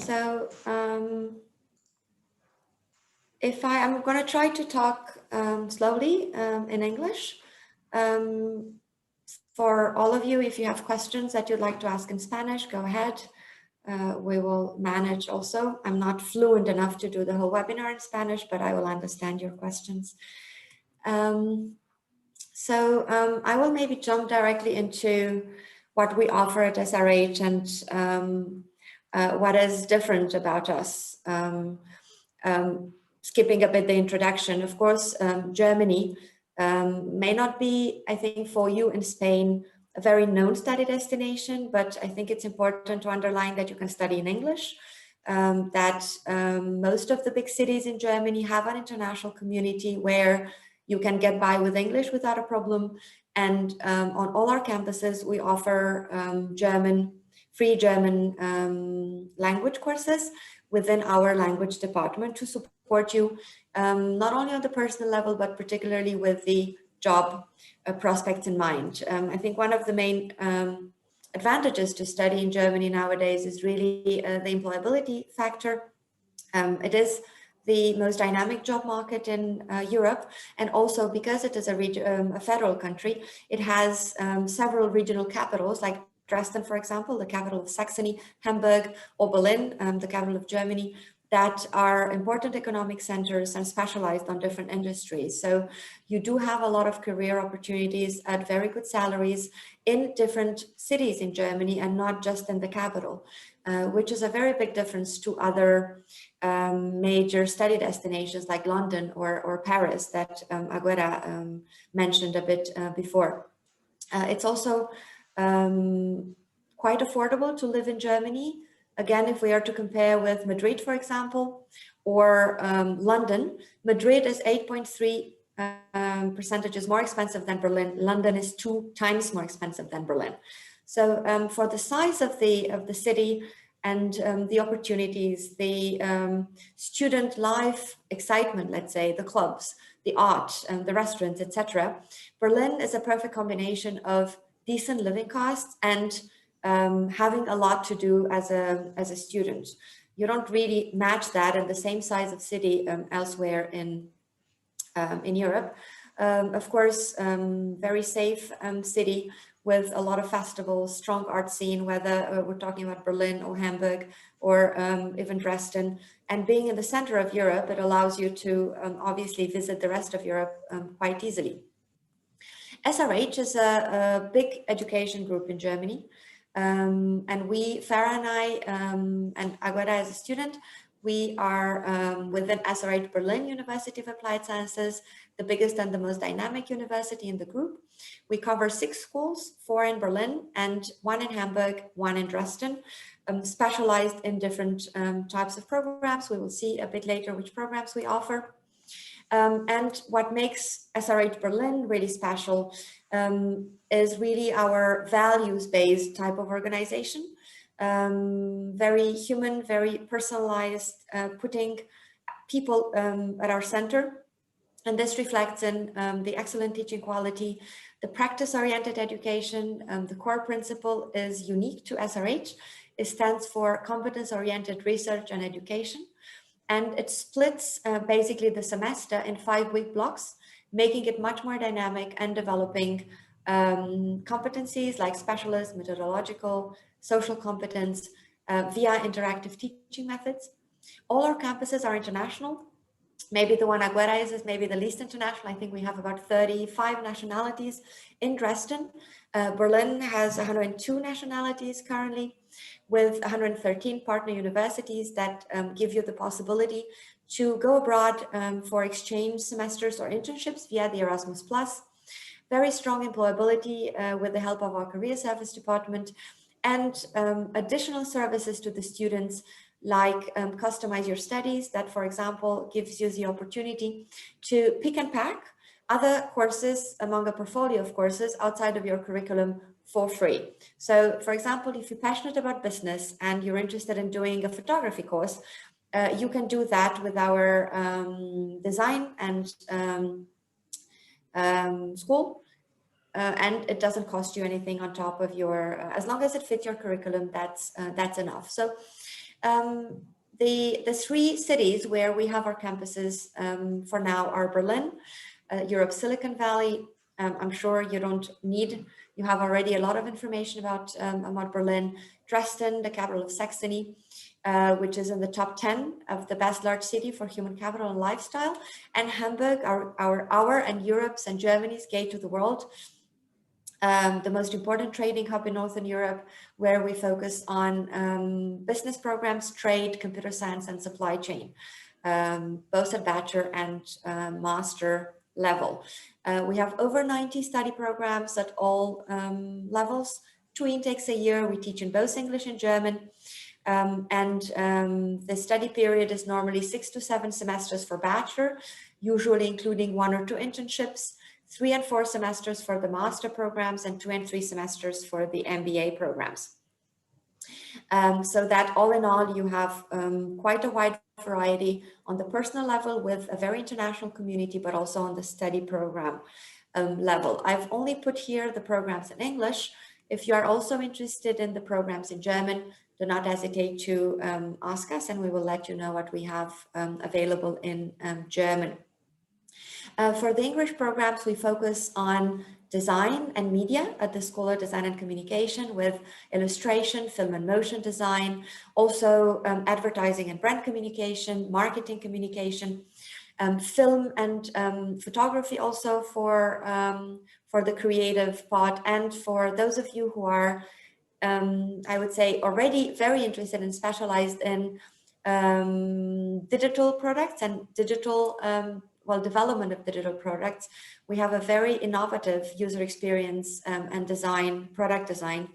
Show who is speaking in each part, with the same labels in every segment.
Speaker 1: So I'm going to try to talk slowly in English. For all of you, if you have questions that you'd like to ask in Spanish, go ahead. We will manage also. I'm not fluent enough to do the whole webinar in Spanish, but I will understand your questions. I will maybe jump directly into what we offer at SRH and what is different about us. Skipping a bit the introduction, of course, Germany may not be, I think, for you in Spain, a very known study destination, but I think it's important to underline that you can study in English, that most of the big cities in Germany have an international community where you can get by with English without a problem. And on all our campuses, we offer free German language courses within our language department to support you, not only on the personal level, but particularly with the job prospects in mind. I think one of the main advantages to study in Germany nowadays is really the employability factor. It is the most dynamic job market in Europe, and also because it is a federal country, it has several regional capitals like Dresden, for example, the capital of Saxony, Hamburg, or Berlin, the capital of Germany, that are important economic centers and specialized on different industries. So you do have a lot of career opportunities at very good salaries in different cities in Germany and not just in the capital, which is a very big difference to other major study destinations like London or Paris that Aguera mentioned a bit before. It's also quite affordable to live in Germany. Again, if we are to compare with Madrid, for example, or London, Madrid is 8.3 percentages more expensive than Berlin. London is 2 times more expensive than Berlin. So for the size of the city and the opportunities, the student life excitement, let's say, the clubs, the art, the restaurants, etc., Berlin is a perfect combination of decent living costs and having a lot to do as a student. You don't really match that in the same size of city elsewhere in Europe. Of course, very safe city with a lot of festivals, strong art scene, whether we're talking about Berlin or Hamburg or even Dresden. And being in the center of Europe, it allows you to obviously visit the rest of Europe quite easily. SRH is a big education group in Germany. And Farah and I, and Aguera as a student, we are within SRH Berlin University of Applied Sciences, the biggest and the most dynamic university in the group. We cover 6 schools, 4 in Berlin and 1 in Hamburg, 1 in Dresden, specialized in different types of programs. We will see a bit later which programs we offer. And what makes SRH Berlin really special is really our values-based type of organization. Very human, very personalized, putting people at our center. And this reflects in the excellent teaching quality, the practice-oriented education. The core principle is unique to SRH. It stands for competence-oriented research and education. And it splits basically the semester in 5-week blocks, making it much more dynamic and developing competencies like specialist, methodological, social competence via interactive teaching methods. All our campuses are international. Maybe the one Aguera is maybe the least international. I think we have about 35 nationalities in Dresden. Berlin has 102 nationalities currently, with 113 partner universities that give you the possibility to go abroad for exchange semesters or internships via the Erasmus+. Very strong employability with the help of our career service department, and additional services to the students like customize your studies, that, for example, gives you the opportunity to pick and pack other courses among a portfolio of courses outside of your curriculum for free. So, for example, if you're passionate about business and you're interested in doing a photography course, you can do that with our design and school. And it doesn't cost you anything on top of your, as long as it fits your curriculum, that's enough. So The three cities where we have our campuses for now are Berlin, Europe's Silicon Valley. I'm sure you have already a lot of information about Berlin, Dresden, the capital of Saxony, which is in the top 10 of the best large city for human capital and lifestyle, and Hamburg, our and Europe's and Germany's gate to the world. The most important trading hub in Northern Europe, where we focus on business programs, trade, computer science, and supply chain, both at bachelor and master level. We have over 90 study programs at all levels, 2 intakes a year. We teach in both English and German. The study period is normally 6 to 7 semesters for bachelor, usually including 1 or 2 internships, 3 and 4 semesters for the master programs, and 2 and 3 semesters for the MBA programs. So that all in all, you have quite a wide variety on the personal level with a very international community, but also on the study program level. I've only put here the programs in English. If you are also interested in the programs in German, do not hesitate to ask us, and we will let you know what we have available in German. For the English programs, we focus on design and media at the School of Design and Communication with illustration, film and motion design, also advertising and brand communication, marketing communication, film and photography also for the creative part. And for those of you who are, I would say, already very interested and specialized in digital products and digital development of digital products, we have a very innovative user experience and design, product design,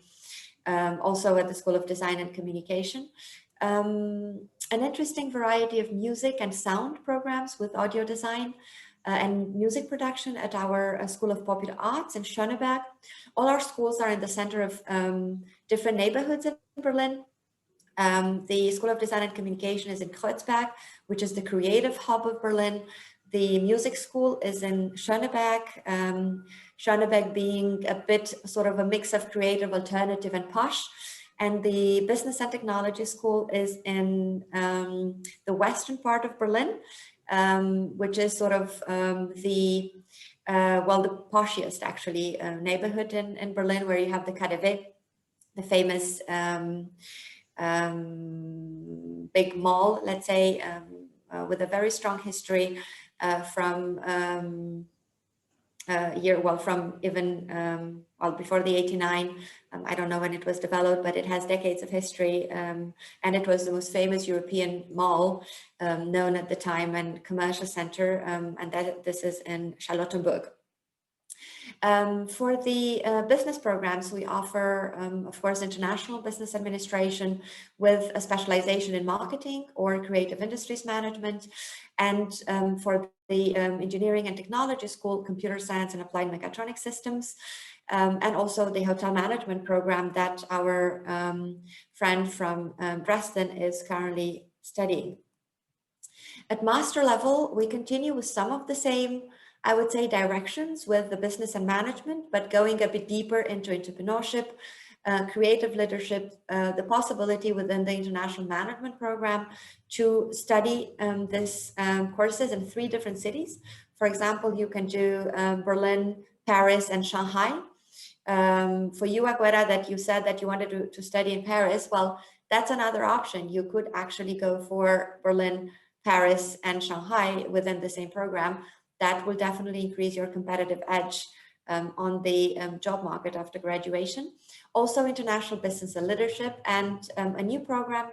Speaker 1: also at the School of Design and Communication. An interesting variety of music and sound programs with audio design and music production at our School of Popular Arts in Schöneberg. All our schools are in the center of different neighborhoods in Berlin. The School of Design and Communication is in Kreuzberg, which is the creative hub of Berlin. The music school is in Schöneberg, Schöneberg being a bit sort of a mix of creative, alternative, and posh. And the business and technology school is in the western part of Berlin, which is sort of the poshiest actually neighborhood in Berlin, where you have the KaDeWe, the famous big mall, let's say, with a very strong history from before the 89. I don't know when it was developed, but it has decades of history, and it was the most famous European mall known at the time and commercial center, and this is in Charlottenburg. For the business programs, we offer, of course, international business administration with a specialization in marketing or creative industries management. And for the engineering and technology school, computer science and applied mechatronic systems. And also the hotel management program that our friend from Dresden is currently studying. At master level, we continue with some of the same, I would say, directions with the business and management, but going a bit deeper into entrepreneurship, creative leadership, the possibility within the international management program to study these courses in 3 different cities. For example, you can do Berlin, Paris, and Shanghai. For you, Aguera, that you said that you wanted to study in Paris, well, that's another option. You could actually go for Berlin, Paris, and Shanghai within the same program. That will definitely increase your competitive edge on the job market after graduation. Also international business and leadership, and a new program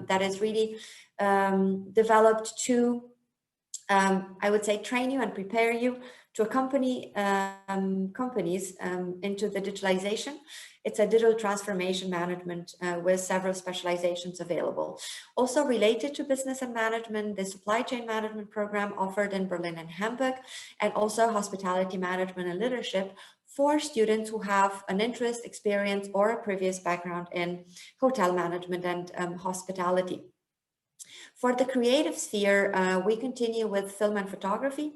Speaker 1: that is really developed to, I would say, train you and prepare you to accompany companies into the digitalization. It's a digital transformation management with several specializations available. Also related to business and management, the supply chain management program offered in Berlin and Hamburg, and also hospitality management and leadership for students who have an interest, experience, or a previous background in hotel management and hospitality. For the creative sphere, we continue with film and photography,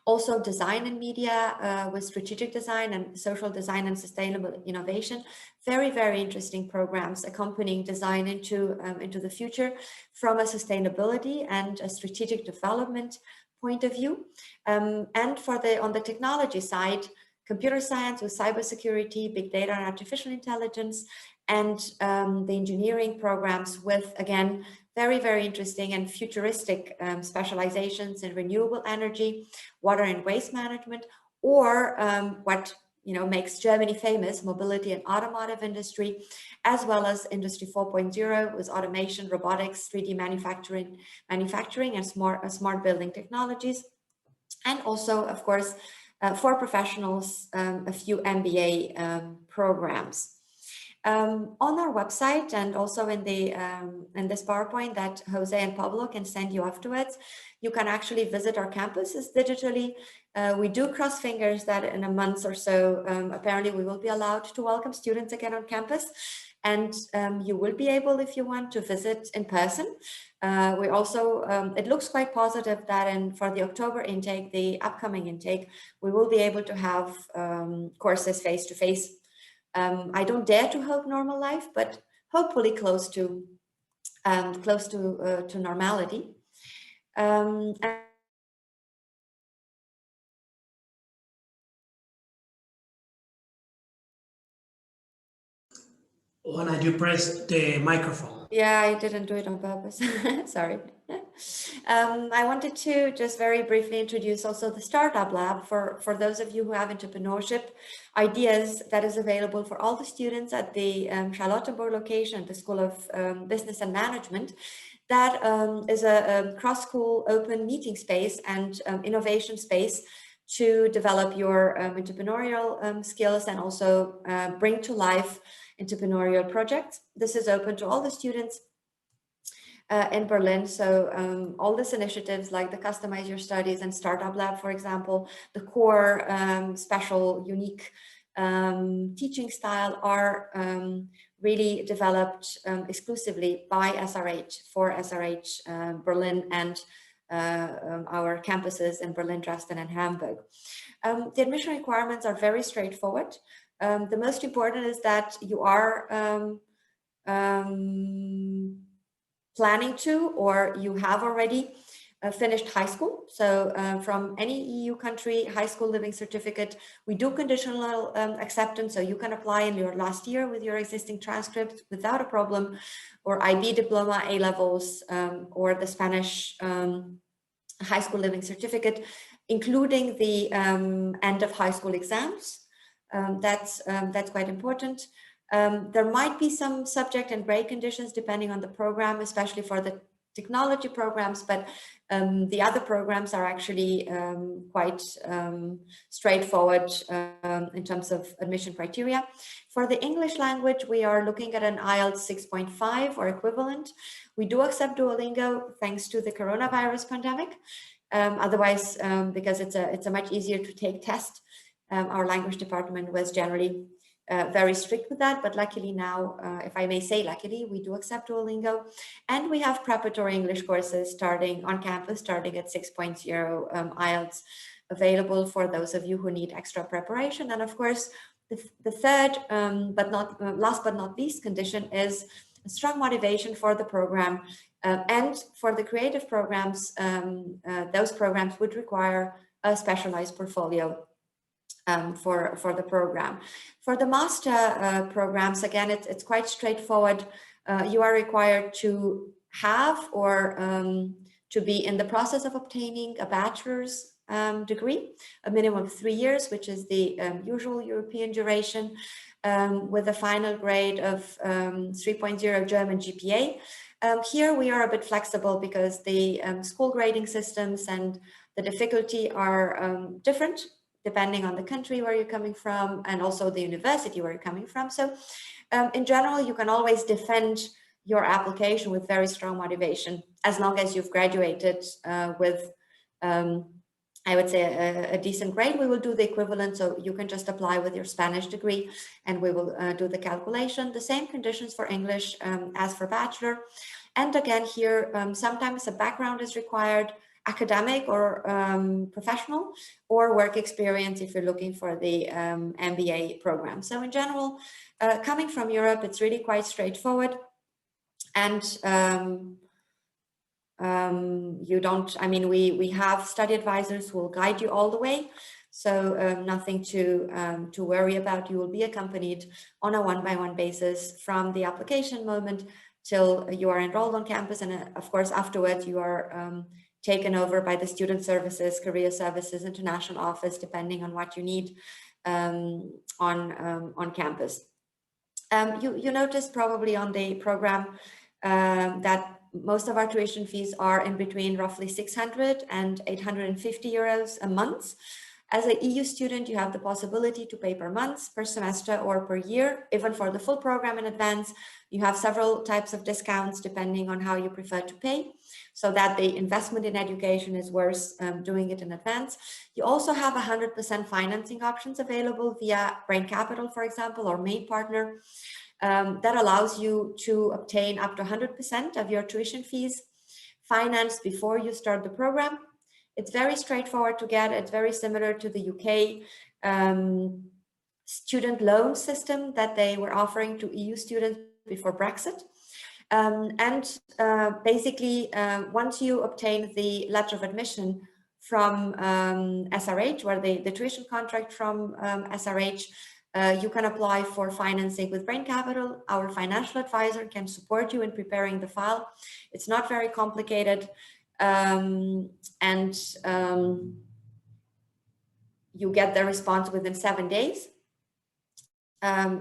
Speaker 1: Also design and media with strategic design and social design and sustainable innovation. Very, very interesting programs accompanying design into the future from a sustainability and a strategic development point of view. And on the technology side, computer science with cybersecurity, big data and artificial intelligence, and the engineering programs with, again, very, very interesting and futuristic specializations in renewable energy, water and waste management, or what makes Germany famous, mobility and automotive industry, as well as Industry 4.0 with automation, robotics, 3D manufacturing and smart building technologies. And also, of course, for professionals, a few MBA programs. On our website and also in this PowerPoint that Jose and Pablo can send you afterwards, you can actually visit our campuses digitally. We do cross fingers that in a month or so, apparently we will be allowed to welcome students again on campus. And you will be able, if you want, to visit in person. We also, it looks quite positive that for the October intake, the upcoming intake, we will be able to have courses face-to-face. I don't dare to hope normal life, but hopefully close to normality.
Speaker 2: Juana, you pressed the microphone.
Speaker 1: Yeah, I didn't do it on purpose. Sorry. I wanted to just very briefly introduce also the Startup Lab for those of you who have entrepreneurship ideas that is available for all the students at the Charlottenburg location, the School of Business and Management. That is a cross-school open meeting space and innovation space to develop your entrepreneurial skills and also bring to life entrepreneurial projects. This is open to all the students in Berlin. So all these initiatives like the Customize Your Studies and Startup Lab, for example, the core special, unique teaching style are really developed exclusively by SRH for SRH Berlin and our campuses in Berlin, Dresden, and Hamburg. The admission requirements are very straightforward. The most important is that you are planning to, or you have already finished high school. So from any EU country, high school living certificate, we do conditional acceptance. So you can apply in your last year with your existing transcript without a problem, or IB diploma, A levels, or the Spanish high school living certificate, including the end of high school exams. That's quite important. There might be some subject and grade conditions depending on the program, especially for the technology programs, but the other programs are actually quite straightforward in terms of admission criteria. For the English language, we are looking at an IELTS 6.5 or equivalent. We do accept Duolingo thanks to the coronavirus pandemic. Otherwise, because it's a much easier to take test, our language department was generally very strict with that, but luckily now, if I may say luckily, we do accept Duolingo, and we have preparatory English courses starting on campus, starting at 6.0 IELTS, available for those of you who need extra preparation. And of course, the third, last but not least condition is a strong motivation for the program, and for the creative programs, those programs would require a specialized portfolio for the program. For the master programs, again, it's quite straightforward. You are required to have or to be in the process of obtaining a bachelor's degree, a minimum of 3 years, which is the usual European duration, with a final grade of 3.0 German GPA. Here we are a bit flexible because the school grading systems and the difficulty are different depending on the country where you're coming from and also the university where you're coming from. So in general, you can always defend your application with very strong motivation, as long as you've graduated with, I would say, a decent grade. We will do the equivalent, so you can just apply with your Spanish degree and we will do the calculation. The same conditions for English as for bachelor. And again, here, sometimes a background is required, academic or professional, or work experience if you're looking for the MBA program. So in general, coming from Europe, it's really quite straightforward. And you don't, I mean, we have study advisors who will guide you all the way. So nothing to worry about. You will be accompanied on a one-by-one basis from the application moment till you are enrolled on campus. And of course, afterwards, you are taken over by the student services, career services, international office, depending on what you need on campus. You noticed probably on the program that most of our tuition fees are in between roughly 600 and 850 euros a month. As an EU student, you have the possibility to pay per month, per semester, or per year. Even for the full program in advance, you have several types of discounts depending on how you prefer to pay, so that the investment in education is worth doing it in advance. You also have 100% financing options available via Brain Capital, for example, or Main Partner. That allows you to obtain up to 100% of your tuition fees financed before you start the program. It's very straightforward to get. It's very similar to the UK student loan system that they were offering to EU students before Brexit. Basically, once you obtain the letter of admission from SRH, or the tuition contract from SRH, you can apply for financing with Brain Capital. Our financial advisor can support you in preparing the file. It's not very complicated. You get the response within 7 days.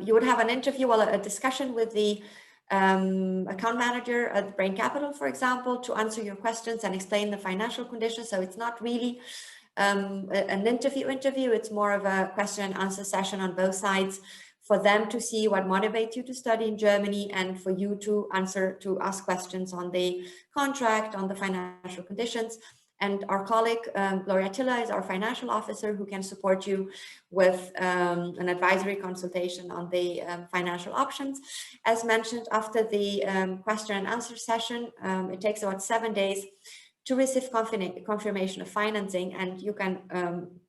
Speaker 1: You would have an interview, well, a discussion with the account manager at Brain Capital, for example, to answer your questions and explain the financial conditions. So it's not really an interview, it's more of a question and answer session on both sides, for them to see what motivates you to study in Germany, and for you to ask questions on the contract, on the financial conditions. And our colleague, Gloria Tilla, is our financial officer, who can support you with an advisory consultation on the financial options. As mentioned, after the question and answer session, it takes about 7 days to receive confirmation of financing, and you can,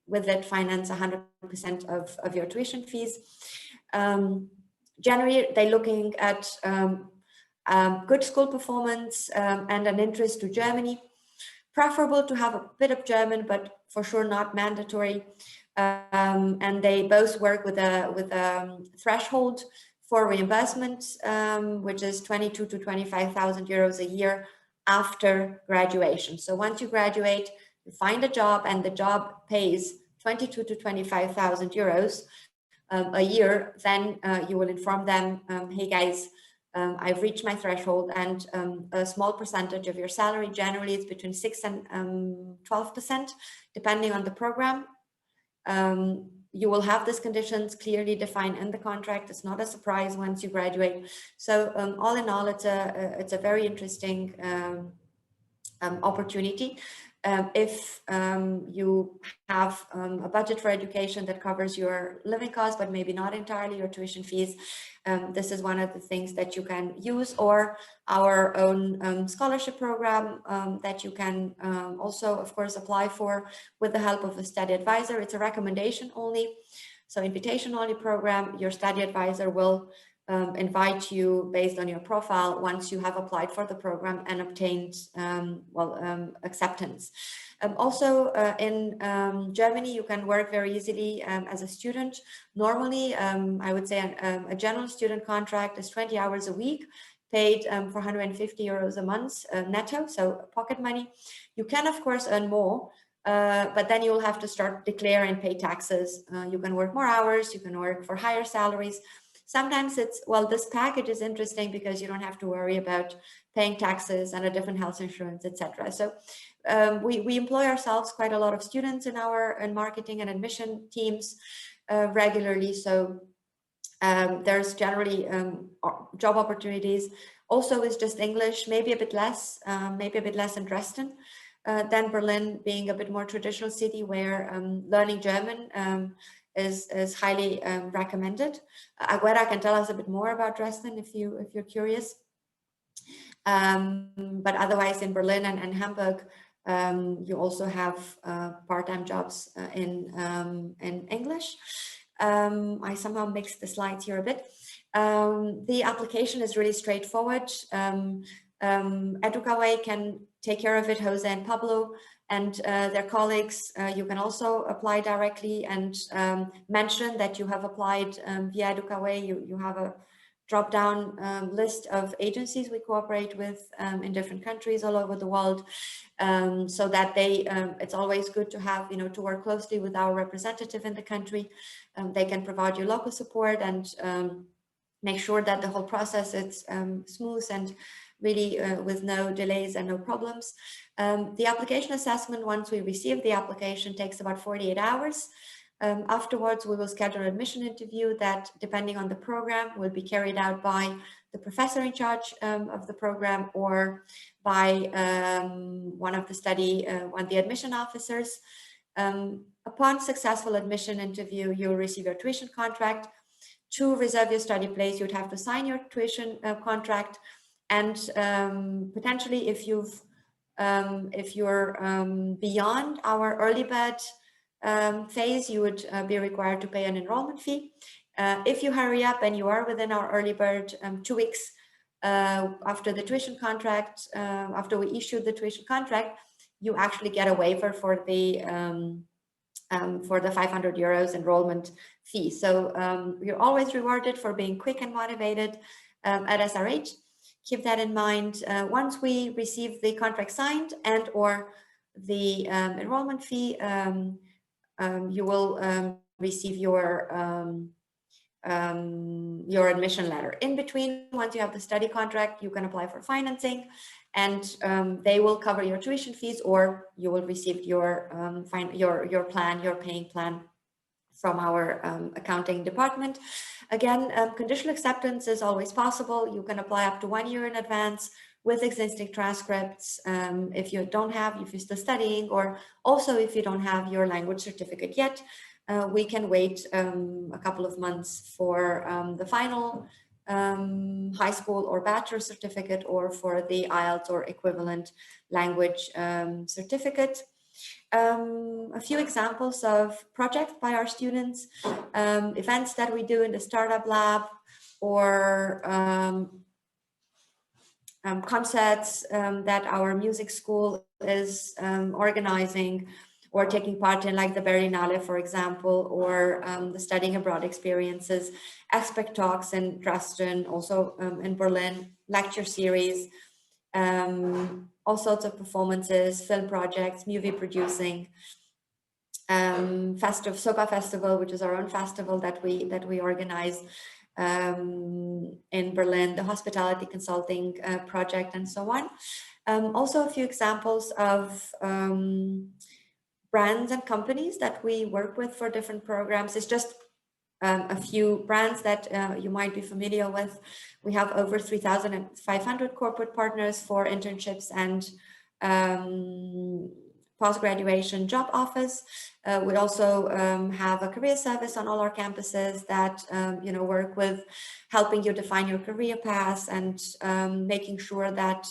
Speaker 1: with it, finance 100% of your tuition fees. Generally, they're looking at good school performance and an interest to Germany. Preferable to have a bit of German, but for sure not mandatory. And they both work with a threshold for reimbursement, which is 22 to 25,000 euros a year after graduation. So once you graduate, you find a job, and the job pays 22 to 25,000 euros a year, then you will inform them, hey guys, I've reached my threshold, and a small percentage of your salary, generally it's between 6 and 12%, depending on the program. You will have these conditions clearly defined in the contract. It's not a surprise once you graduate. So all in all, it's a very interesting opportunity. If you have a budget for education that covers your living costs, but maybe not entirely your tuition fees, this is one of the things that you can use, or our own scholarship program that you can also, of course, apply for with the help of a study advisor. It's a recommendation only, so invitation only program. Your study advisor will invite you based on your profile once you have applied for the program and obtained acceptance. Also in Germany, you can work very easily as a student. Normally, I would say a general student contract is 20 hours a week, paid for 150 euros a month netto, so pocket money. You can, of course, earn more, but then you will have to start declare and pay taxes. You can work more hours, you can work for higher salaries. Sometimes it's, well, this package is interesting because you don't have to worry about paying taxes and a different health insurance, etc. So we employ ourselves quite a lot of students in our marketing and admission teams regularly. So there's generally job opportunities. Also, it's just English, maybe a bit less in Dresden than Berlin, being a bit more traditional city where learning German is highly recommended. Aguera can tell us a bit more about Dresden if you're curious. But otherwise, in Berlin and Hamburg, You also have part-time jobs in English. I somehow mixed the slides here a bit. The application is really straightforward. educoWay can take care of it, Jose and Pablo, and their colleagues. You can also apply directly and mention that you have applied via educoWay. You have a drop-down list of agencies we cooperate with in different countries all over the world, so that it's always good to have, to work closely with our representative in the country. They can provide you local support and make sure that the whole process is smooth and really with no delays and no problems. The application assessment, once we receive the application, takes about 48 hours. Afterwards, we will schedule an admission interview that, depending on the program, will be carried out by the professor in charge of the program or by one of the admission officers. Upon successful admission interview, you will receive your tuition contract. To reserve your study place, you'd have to sign your tuition contract, and potentially, if you're beyond our early bird phase, you would be required to pay an enrollment fee. If you hurry up and you are within our early bird 2 weeks after the tuition contract, after we issue the tuition contract, you actually get a waiver for the 500 euros enrollment fee. So you're always rewarded for being quick and motivated at SRH. Keep that in mind. Once we receive the contract signed and or the enrollment fee, you will receive your admission letter. In between, once you have the study contract, you can apply for financing, and they will cover your tuition fees, or you will receive your paying plan from our accounting department. Again, conditional acceptance is always possible. You can apply up to 1 year in advance with existing transcripts if you're still studying, or also if you don't have your language certificate yet. We can wait a couple of months for the final high school or bachelor certificate, or for the IELTS or equivalent language certificate. A few examples of projects by our students, events that we do in the Startup Lab, or concerts that our music school is organizing or taking part in, like the Berlinale, for example, or the studying abroad experiences, expert talks in Dresden, also in Berlin, lecture series, all sorts of performances, film projects, movie producing, Soka Festival, which is our own festival that we organize in Berlin, the hospitality consulting project, and so on. Also a few examples of brands and companies that we work with for different programs. It's just a few brands that you might be familiar with. We have over 3,500 corporate partners for internships and post-graduation job offers. We also have a career service on all our campuses that work with helping you define your career path and making sure that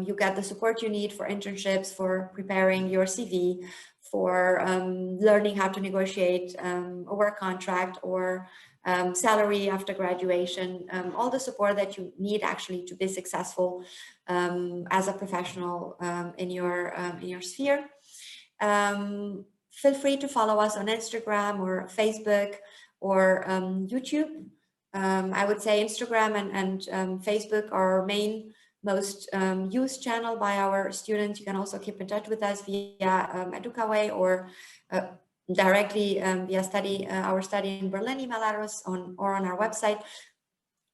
Speaker 1: you get the support you need for internships, for preparing your CV, for learning how to negotiate a work contract or salary after graduation, all the support that you need actually to be successful as a professional in your sphere. Feel free to follow us on Instagram or Facebook or YouTube. I would say Instagram and Facebook are our main, most used channel by our students. You can also keep in touch with us via educoWay or directly via our study in Berlin email address or on our website.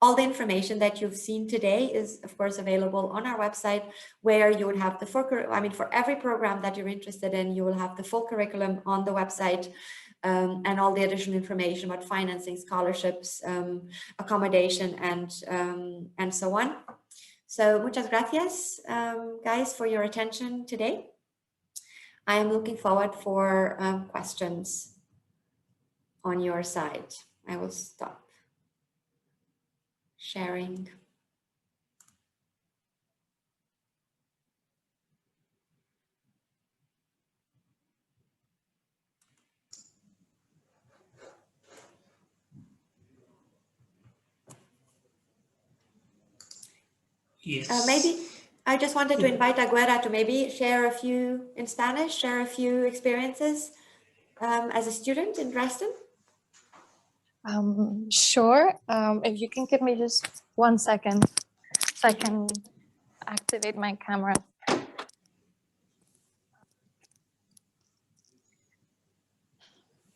Speaker 1: All the information that you've seen today is, of course, available on our website, where you would have for every program that you're interested in, you will have the full curriculum on the website. And all the additional information about financing, scholarships, accommodation, and so on. So muchas gracias, guys, for your attention today. I am looking forward for questions on your side. I will stop sharing.
Speaker 2: Yes.
Speaker 1: Maybe I just wanted to invite Aguera to maybe share a few in Spanish, share a few experiences as a student in Dresden.
Speaker 3: Sure. If you can give me just 1 second so I can activate my camera.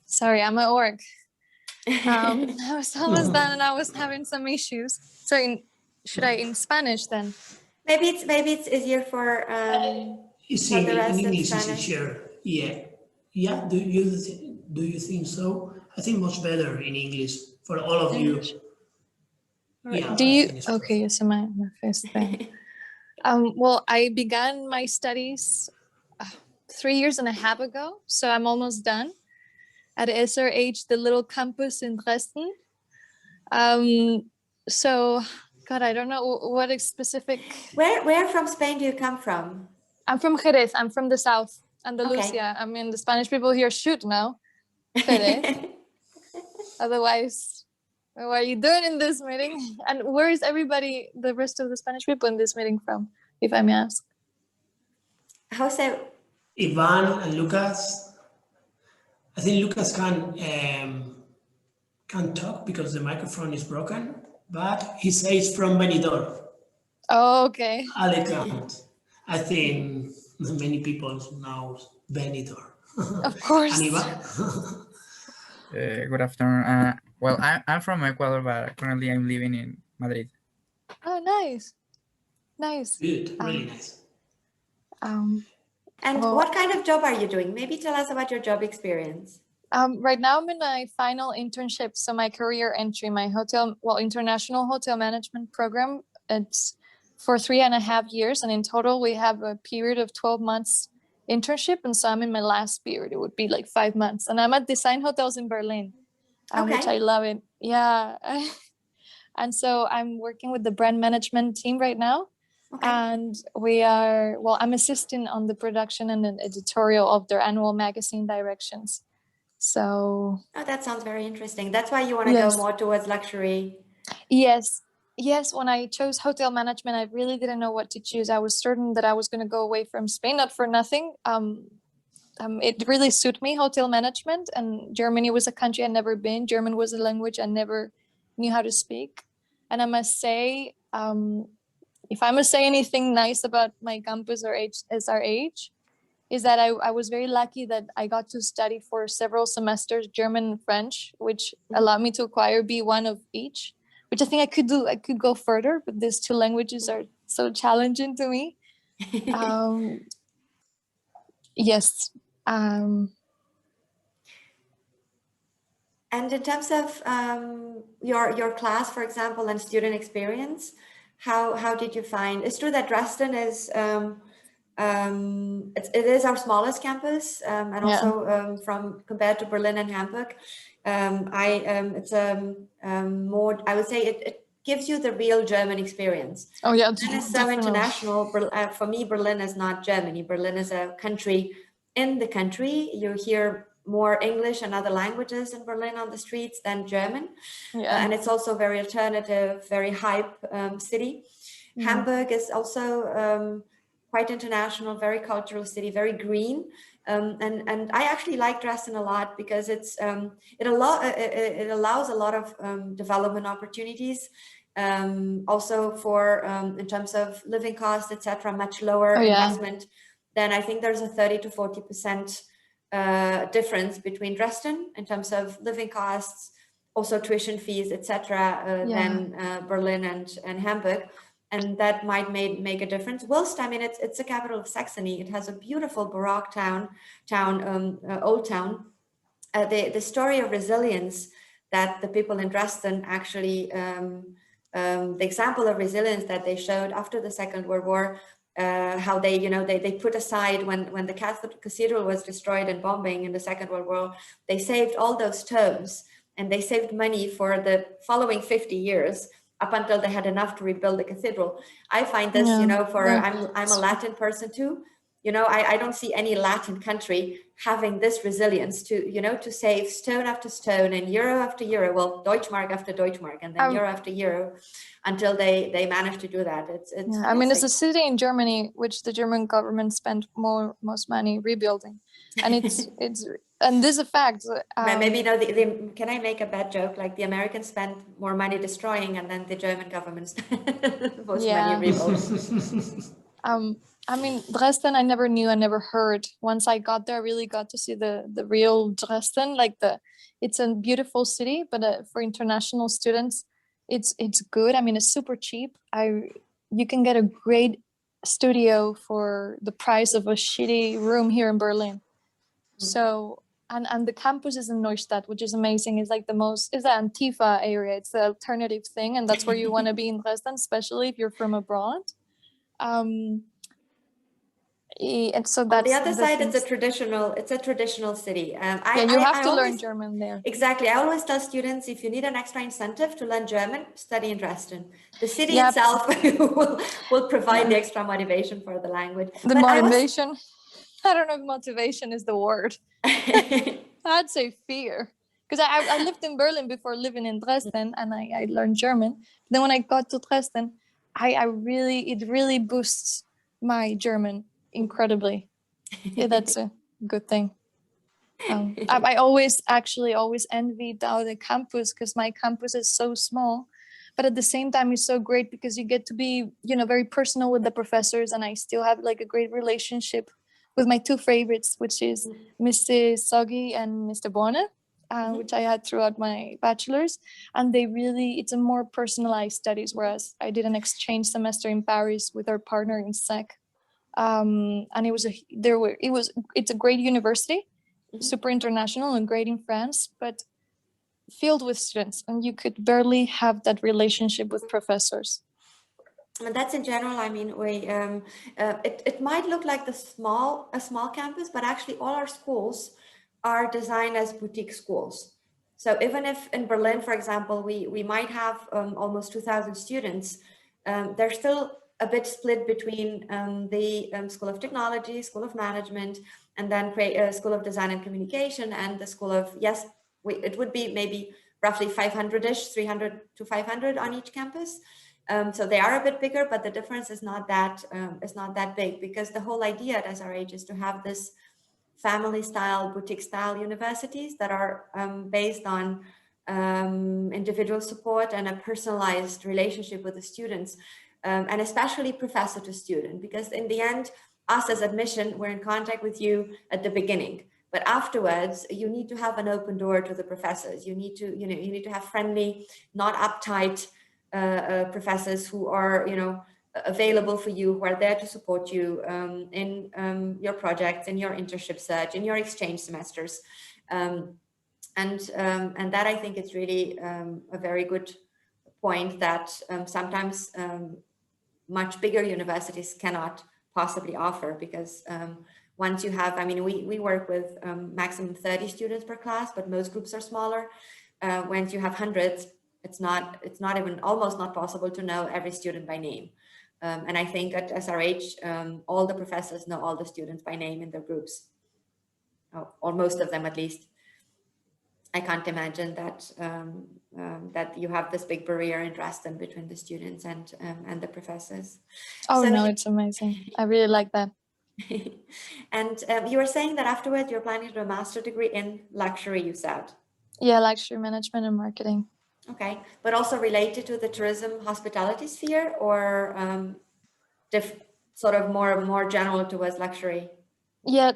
Speaker 3: Sorry, I'm at work. I was almost done and I was having some issues. So should I in Spanish then?
Speaker 1: Maybe it's easier for
Speaker 2: Easy,
Speaker 1: the
Speaker 2: in
Speaker 1: rest of
Speaker 2: English is
Speaker 1: Spanish.
Speaker 2: easier. Yeah. Yeah. Do you think so? I think much better in English for all of
Speaker 3: English.
Speaker 2: you.
Speaker 3: Right.
Speaker 2: Yeah.
Speaker 3: Do
Speaker 2: I
Speaker 3: you?
Speaker 2: think it's
Speaker 3: Okay, you see my face there. Well, I began my studies 3.5 years ago, so I'm almost done at SRH, the little campus in Dresden. So, God, I don't know what is specific.
Speaker 1: Where from Spain do you come from?
Speaker 3: I'm from Jerez. I'm from the south, Andalusia.
Speaker 1: Okay.
Speaker 3: I mean, the Spanish people here should know Jerez. Otherwise, what are you doing in this meeting? And where is everybody, the rest of the Spanish people in this meeting from, if I may ask?
Speaker 1: Jose,
Speaker 2: Ivan and Lucas. I think Lucas can't talk because the microphone is broken, but he says from Benidorm,
Speaker 3: Oh, okay.
Speaker 2: Alicante. I think many people know Benidorm.
Speaker 3: Of course.
Speaker 2: And Ivan?
Speaker 4: Good afternoon. Well, I'm from Ecuador, but currently I'm living in Madrid.
Speaker 3: Oh, nice. Nice.
Speaker 2: Good, really nice.
Speaker 1: and
Speaker 3: Well,
Speaker 1: what kind of job are you doing? Maybe tell us about your job experience.
Speaker 3: right now I'm in my final internship. So my career entry, my international hotel management program, it's for 3.5 years. And in total, we have a period of 12 months internship. And so I'm in my last period. It would be like 5 months. And I'm at Design Hotels in Berlin, which I love it. Yeah. And so I'm working with the brand management team right now.
Speaker 1: Okay.
Speaker 3: And I'm assisting on the production and an editorial of their annual magazine directions. So
Speaker 1: that sounds very interesting. That's why you want to
Speaker 3: Yes.
Speaker 1: go more towards luxury.
Speaker 3: yes, when I chose hotel management, I really didn't know what to choose. I was certain that I was going to go away from Spain, not for nothing. It really suited me, hotel management, and Germany was a country I'd never been. German was a language I never knew how to speak. And I must say, if I must say anything nice about my campus or SRH, is that I was very lucky that I got to study for several semesters German and French, which allowed me to acquire B1 of each, which I think I could do. I could go further, but these two languages are so challenging to me. Yes.
Speaker 1: And in terms of your class, for example, and student experience, how did you find? It's true that Dresden is it is our smallest campus, and also from compared to Berlin and Hamburg, it's more. I would say it gives you the real German experience.
Speaker 3: Oh yeah,
Speaker 1: Berlin is so international. For me, Berlin is not Germany. Berlin is a country in the country. You hear more English and other languages in Berlin on the streets than German. And it's also very alternative, very hype city. Hamburg is also quite international, very cultural city, very green. And I actually like Dresden a lot because it allows a lot of development opportunities. Also for in terms of living costs, etc., much lower investment. Then I think there's a 30 to 40% difference between Dresden in terms of living costs, also tuition fees, etc., than Berlin and Hamburg. And that might make a difference. Whilst, I mean, it's the capital of Saxony. It has a beautiful Baroque old town. The story of resilience that the people in Dresden actually, the example of resilience that they showed after the Second World War, how they put aside when the Catholic Cathedral was destroyed in bombing in the Second World War, they saved all those tomes and they saved money for the following 50 years up until they had enough to rebuild the cathedral. I find this, I'm a Latin person too. I don't see any Latin country having this resilience to save stone after stone and euro after euro, well, Deutschmark after Deutschmark, and then euro after euro, until they manage to do that. It's
Speaker 3: yeah, I mean, it's a city in Germany which the German government spent most money rebuilding, and and this is a fact.
Speaker 1: Maybe can I make a bad joke? Like the Americans spent more money destroying, and then the German government spent most money rebuilding.
Speaker 3: I mean, Dresden, I never knew, I never heard. Once I got there, I really got to see the real Dresden. It's a beautiful city, but for international students, it's good. I mean, it's super cheap. You can get a great studio for the price of a shitty room here in Berlin. So, and the campus is in Neustadt, which is amazing. It's like it's the Antifa area. It's the alternative thing, and that's where you want to be in Dresden, especially if you're from abroad. And so that's
Speaker 1: on the other side. It's a traditional city.
Speaker 3: You have to learn German there.
Speaker 1: Exactly. I always tell students, if you need an extra incentive to learn German, study in Dresden. The city itself will provide the extra motivation for the language.
Speaker 3: The motivation, I don't know if motivation is the word. I'd say fear, because I lived in Berlin before living in Dresden, and I learned German. Then when I got to Dresden, it really boosts my German incredibly. Yeah, that's a good thing. I always envied the campus, because my campus is so small, but at the same time it's so great because you get to be very personal with the professors, and I still have like a great relationship with my two favorites, which is Mr. Soggy and Mr. Borne, which I had throughout my bachelor's, and it's a more personalized studies, whereas I did an exchange semester in Paris with our partner in SEC. And it's a great university, super international and great in France, but filled with students, and you could barely have that relationship with professors.
Speaker 1: And that's in general. I mean, it might look like a small campus, but actually all our schools are designed as boutique schools. So even if in Berlin, for example, we might have almost 2,000 students, they're still a bit split between the School of Technology, School of Management, and then School of Design and Communication, and the School of, it would be maybe roughly 500-ish, 300 to 500 on each campus. So they are a bit bigger, but the difference is not that big, because the whole idea at SRH is to have this family-style, boutique-style universities that are based on individual support and a personalized relationship with the students. And especially professor to student, because in the end, us as admission, we're in contact with you at the beginning, but afterwards you need to have an open door to the professors. You need to have friendly, not uptight professors who are, available for you, who are there to support you in your projects, in your internship search, in your exchange semesters. And that, I think, is really a very good point that sometimes much bigger universities cannot possibly offer, because once you have, we work with maximum 30 students per class, but most groups are smaller. Once you have hundreds, it's not even almost not possible to know every student by name. And I think at SRH, all the professors know all the students by name in their groups, or most of them at least. I can't imagine that that you have this big barrier in Dresden between the students and the professors.
Speaker 3: Oh, so, no, it's amazing. I really like that.
Speaker 1: And you were saying that afterwards you're planning to do a master's degree in luxury, you said?
Speaker 3: Yeah, luxury management and marketing.
Speaker 1: Okay, but also related to the tourism hospitality sphere, or sort of more general towards luxury?
Speaker 3: Yeah,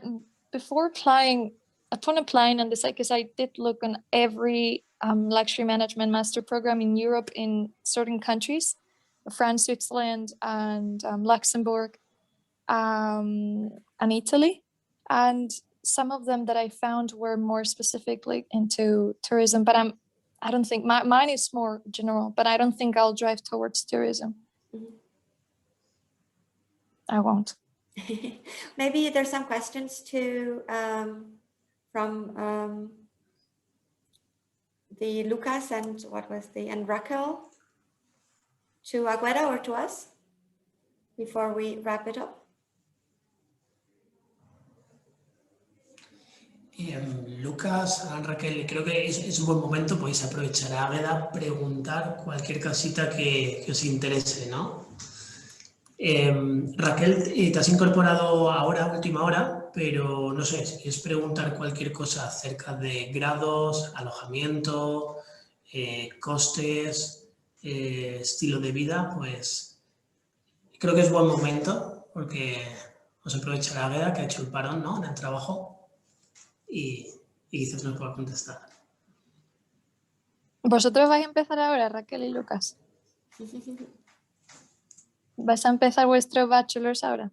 Speaker 3: before applying, upon applying on this, because I did look on every luxury management master program in Europe in certain countries, France, Switzerland, and Luxembourg, and Italy. And some of them that I found were more specifically into tourism, but I don't think mine is more general, but I don't think I'll drive towards tourism. Mm-hmm. I won't.
Speaker 1: Maybe there's some questions from the Lucas and and Raquel to Agueda or to us before we wrap it up.
Speaker 2: Lucas, Raquel, creo que es un buen momento, podéis aprovechar a Águeda, preguntar cualquier cosita que os interese, ¿no? Raquel, te has incorporado ahora, a última hora, pero no sé, si quieres preguntar cualquier cosa acerca de grados, alojamiento, costes, estilo de vida, pues creo que es buen momento porque os aprovechará Águeda, que ha hecho el parón, ¿no?, en el trabajo y quizás nos pueda contestar.
Speaker 3: ¿Vosotros vais a empezar ahora, Raquel y Lucas? ¿Vais a empezar vuestro bachelor's ahora?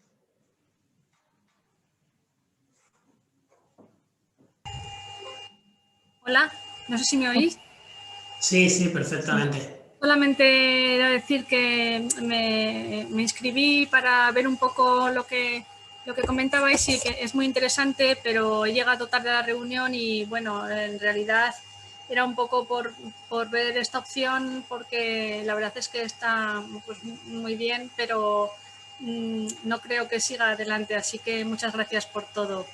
Speaker 5: Hola, no sé si me oís.
Speaker 2: Sí, sí, perfectamente.
Speaker 5: Solamente era decir que me inscribí para ver un poco lo que comentabais y que es muy interesante, pero he llegado tarde a la reunión y bueno, en realidad era un poco por ver esta opción porque la verdad es que está pues, muy bien, pero no creo que siga adelante, así que muchas gracias por todo.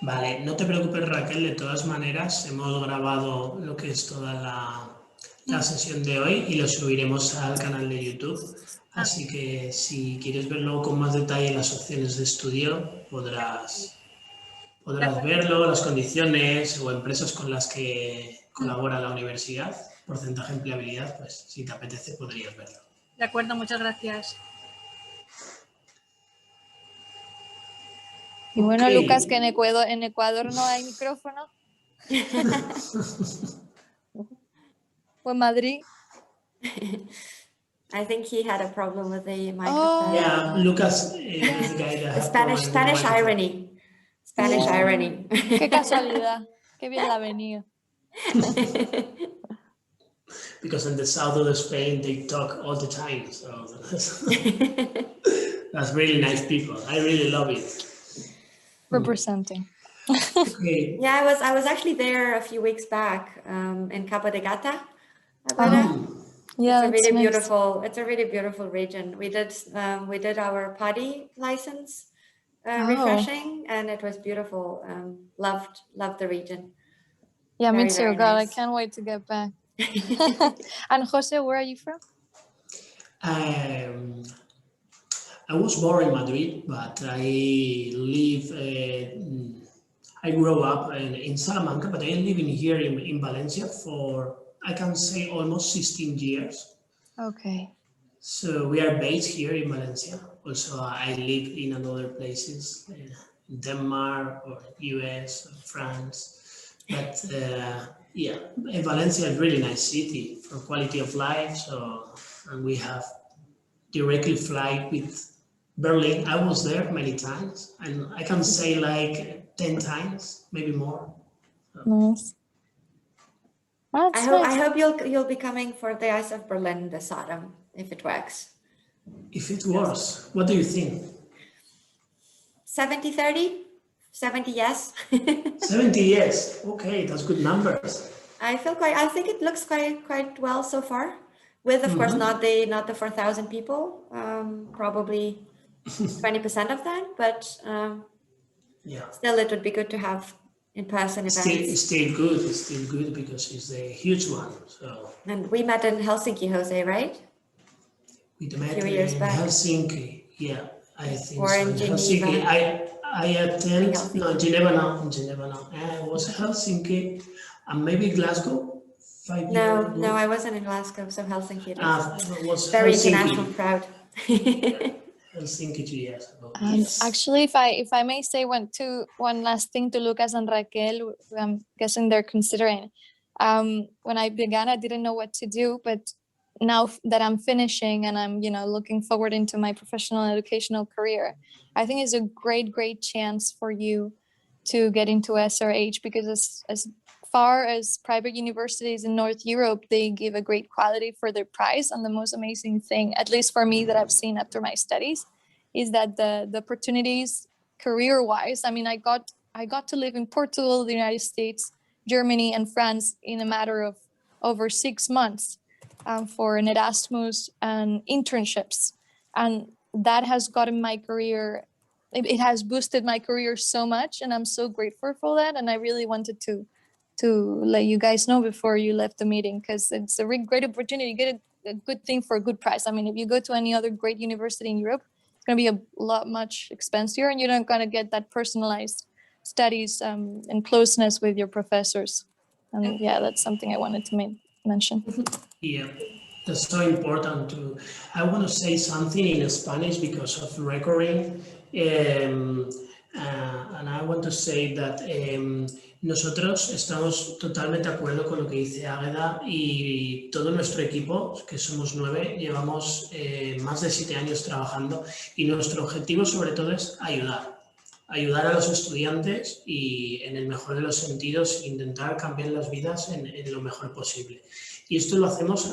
Speaker 2: Vale, no te preocupes, Raquel, de todas maneras hemos grabado lo que es toda la sesión de hoy y lo subiremos al canal de YouTube, así que si quieres verlo con más detalle las opciones de estudio podrás verlo, las condiciones o empresas con las que colabora la universidad, porcentaje de empleabilidad, pues si te apetece podrías verlo.
Speaker 5: De acuerdo, muchas gracias.
Speaker 3: Y bueno,
Speaker 2: Ok.
Speaker 3: Lucas, que en Ecuador no hay micrófono. O en Madrid.
Speaker 1: I think he had a problem with the microphone.
Speaker 2: Yeah, Lucas is the guy that
Speaker 1: The
Speaker 2: had problems with the
Speaker 1: Spanish
Speaker 2: microphone.
Speaker 1: irony. Spanish irony.
Speaker 3: Qué casualidad. Qué bien la ha venido.
Speaker 2: Because in the south of Spain they talk all the time, so that's really nice people. I really love it.
Speaker 3: Representing.
Speaker 2: Okay.
Speaker 1: Yeah, I was actually there a few weeks back in Cabo de Gata, Alberta.
Speaker 3: Yeah,
Speaker 1: It's a
Speaker 3: that's
Speaker 1: really
Speaker 3: nice.
Speaker 1: beautiful. It's a really beautiful region. We did our PADI license refreshing, and it was beautiful. Loved the region.
Speaker 3: Yeah, me
Speaker 1: Very,
Speaker 3: too.
Speaker 1: very
Speaker 3: God,
Speaker 1: nice.
Speaker 3: I can't wait to get back. And Jose, where are you from?
Speaker 2: I was born in Madrid, but I grew up in Salamanca, but I live in here in Valencia for, I can say, almost 16 years.
Speaker 3: Okay.
Speaker 2: So we are based here in Valencia. Also, I live in other places, in Denmark or US or France. But yeah, Valencia is a really nice city for quality of life. So, and we have directly flight with Berlin. I was there many times, and I can say like 10 times, maybe more.
Speaker 3: Nice. That's
Speaker 1: I
Speaker 3: nice.
Speaker 1: hope you'll be coming for the Ice of Berlin this autumn if it works.
Speaker 2: If it works, what do you think?
Speaker 1: 70-30? 70 yes.
Speaker 2: 70 yes. Okay, that's good numbers.
Speaker 1: I think it looks quite well so far. With of course not the 4,000 people, probably 20% of that, but
Speaker 2: Yeah.
Speaker 1: still it would be good to have in-person events.
Speaker 2: It's still good because it's a huge one. So
Speaker 1: And we met in Helsinki, Jose, right?
Speaker 2: we met
Speaker 1: few
Speaker 2: in
Speaker 1: years back.
Speaker 2: Helsinki. Yeah, I think
Speaker 1: Or
Speaker 2: so.
Speaker 1: in
Speaker 2: Helsinki.
Speaker 1: Geneva.
Speaker 2: I attend
Speaker 1: Helsinki.
Speaker 2: no Geneva now. In Geneva now. I was Helsinki and maybe Glasgow 5 years ago.
Speaker 1: No, I wasn't in Glasgow, so Helsinki it is.
Speaker 2: It was
Speaker 1: Very
Speaker 2: Helsinki.
Speaker 1: international crowd.
Speaker 2: Helsinki 2 years ago.
Speaker 3: And
Speaker 2: Yes.
Speaker 3: actually, if I may say one last thing to Lucas and Raquel, I'm guessing they're considering. When I began, I didn't know what to do, but now that I'm finishing and I'm looking forward into my professional and educational career, I think it's a great chance for you to get into SRH, because as far as private universities in North Europe, they give a great quality for their price. And the most amazing thing, at least for me, that I've seen after my studies, is that the opportunities career-wise, I mean, I got to live in Portugal, the United States, Germany, and France in a matter of over 6 months for an Erasmus and internships. And that has gotten my career it has boosted my career so much, and I'm so grateful for that. And I really wanted to let you guys know before you left the meeting, because it's a really great opportunity. You get a good thing for a good price. I mean, if you go to any other great university in Europe, it's going to be a lot much expensive, and you're not going to get that personalized studies and closeness with your professors. And yeah, that's something I wanted to mention.
Speaker 2: Yeah, that's so important too. I want to say something in Spanish because of recording, and I want to say that nosotros estamos totalmente de acuerdo con lo que dice Águeda, y todo nuestro equipo, que somos 9, llevamos más de 7 años trabajando, y nuestro objetivo sobre todo es ayudar a los estudiantes y, en el mejor de los sentidos, intentar cambiar las vidas en lo mejor posible. Y esto lo hacemos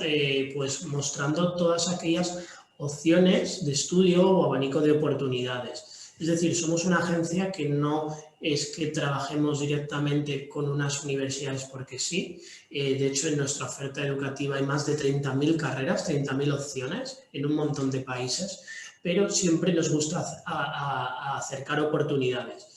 Speaker 2: pues mostrando todas aquellas opciones de estudio o abanico de oportunidades. Es decir, somos una agencia que no es que trabajemos directamente con unas universidades porque sí. De hecho, en nuestra oferta educativa hay más de 30.000 carreras, 30.000 opciones en un montón de países, pero siempre nos gusta acercar oportunidades.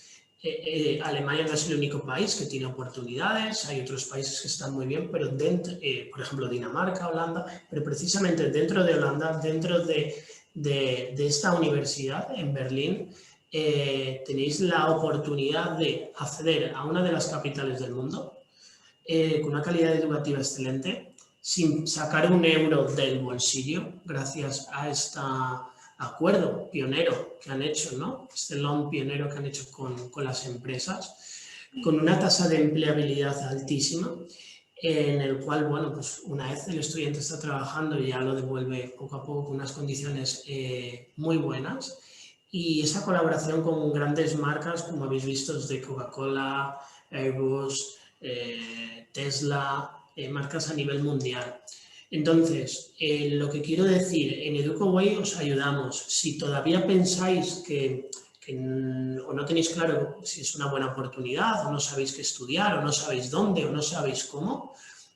Speaker 2: Alemania no es el único país que tiene oportunidades, hay otros países que están muy bien, pero dentro, por ejemplo, Dinamarca, Holanda, pero precisamente dentro de Holanda, dentro de esta universidad en Berlín, tenéis la oportunidad de acceder a una de las capitales del mundo, con una calidad educativa excelente, sin sacar un euro del bolsillo, gracias a este acuerdo pionero que han hecho, ¿no? Este loan pionero que han hecho con las empresas, con una tasa de empleabilidad altísima, en el cual, bueno, pues una vez el estudiante está trabajando, ya lo devuelve poco a poco con unas condiciones muy buenas. Y esa colaboración con grandes marcas, como habéis visto, de Coca-Cola, Airbus, Tesla, marcas a nivel mundial. Entonces, lo que quiero decir, en educoWay os ayudamos. Si todavía pensáis o no tenéis claro si es una buena oportunidad, o no sabéis qué estudiar, o no sabéis dónde, o no sabéis cómo,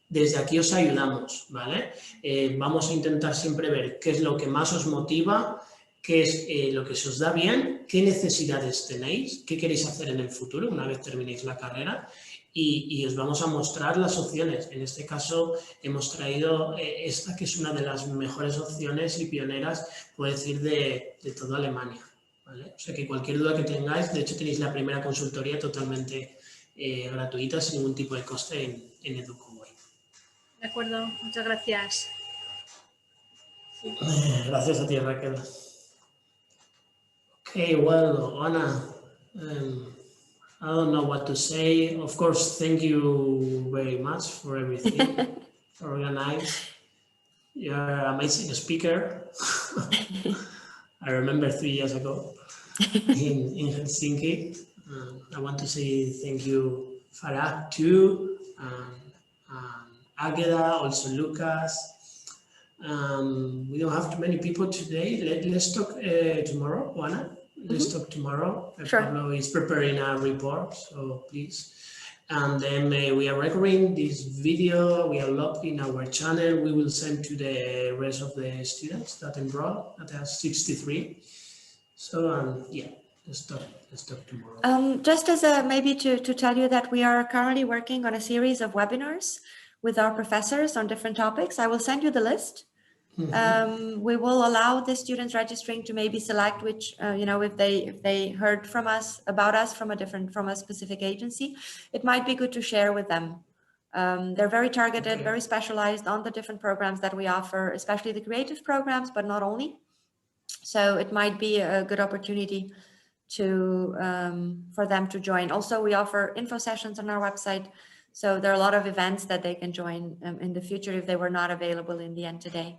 Speaker 2: desde aquí os ayudamos, ¿vale? Vamos a intentar siempre ver qué es lo que más os motiva, qué es lo que se os da bien, qué necesidades tenéis, qué queréis hacer en el futuro una vez terminéis la carrera, y os vamos a mostrar las opciones. En este caso hemos traído esta, que es una de las mejores opciones y pioneras, puedo decir, de toda Alemania, ¿vale? O sea que cualquier duda que tengáis, de hecho tenéis la primera consultoría totalmente gratuita, sin ningún tipo de coste en educoWay.
Speaker 5: De acuerdo, muchas gracias. Sí.
Speaker 2: Gracias a ti, Raquel. Okay, well, Ana, I don't know what to say. Of course, thank you very much for everything, for organizing. You're an amazing speaker. I remember 3 years ago in Helsinki. I want to say thank you, Farah, too, Águeda, also Lucas. We don't have too many people today. Let's talk tomorrow, Juana. Let's talk tomorrow.
Speaker 1: Sure.
Speaker 2: Pablo is preparing a report, so please. And then we are recording this video. We are logged in our channel. We will send to the rest of the students that enrolled, that are 63. So yeah, let's talk tomorrow.
Speaker 1: Just as maybe to tell you that we are currently working on a series of webinars with our professors on different topics. I will send you the list. We will allow the students registering to maybe select which, if they heard from us, about us from a specific agency, it might be good to share with them. They're very targeted, okay, very specialized on the different programs that we offer, especially the creative programs, but not only. So it might be a good opportunity for them to join. Also, we offer info sessions on our website. So there are a lot of events that they can join in the future if they were not available in the end today.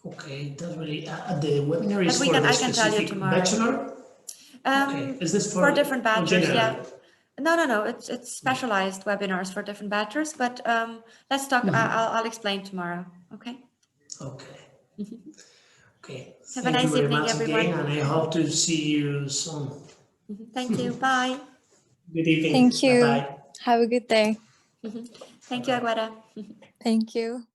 Speaker 2: Okay, that's really, the webinar is
Speaker 1: but
Speaker 2: for the
Speaker 1: I can tell you tomorrow.
Speaker 2: Bachelor? Okay, is this for
Speaker 1: different bachelors? Yeah. No, it's specialized webinars for different bachelors, but let's talk, I'll explain tomorrow, okay?
Speaker 2: Okay. Okay,
Speaker 1: have a nice evening, everyone.
Speaker 2: Again, and I hope to see you soon.
Speaker 1: Thank you, bye.
Speaker 2: Good evening.
Speaker 3: Thank you.
Speaker 2: Bye-bye.
Speaker 3: Have a good day.
Speaker 1: Thank you, Aguada.
Speaker 3: Thank you.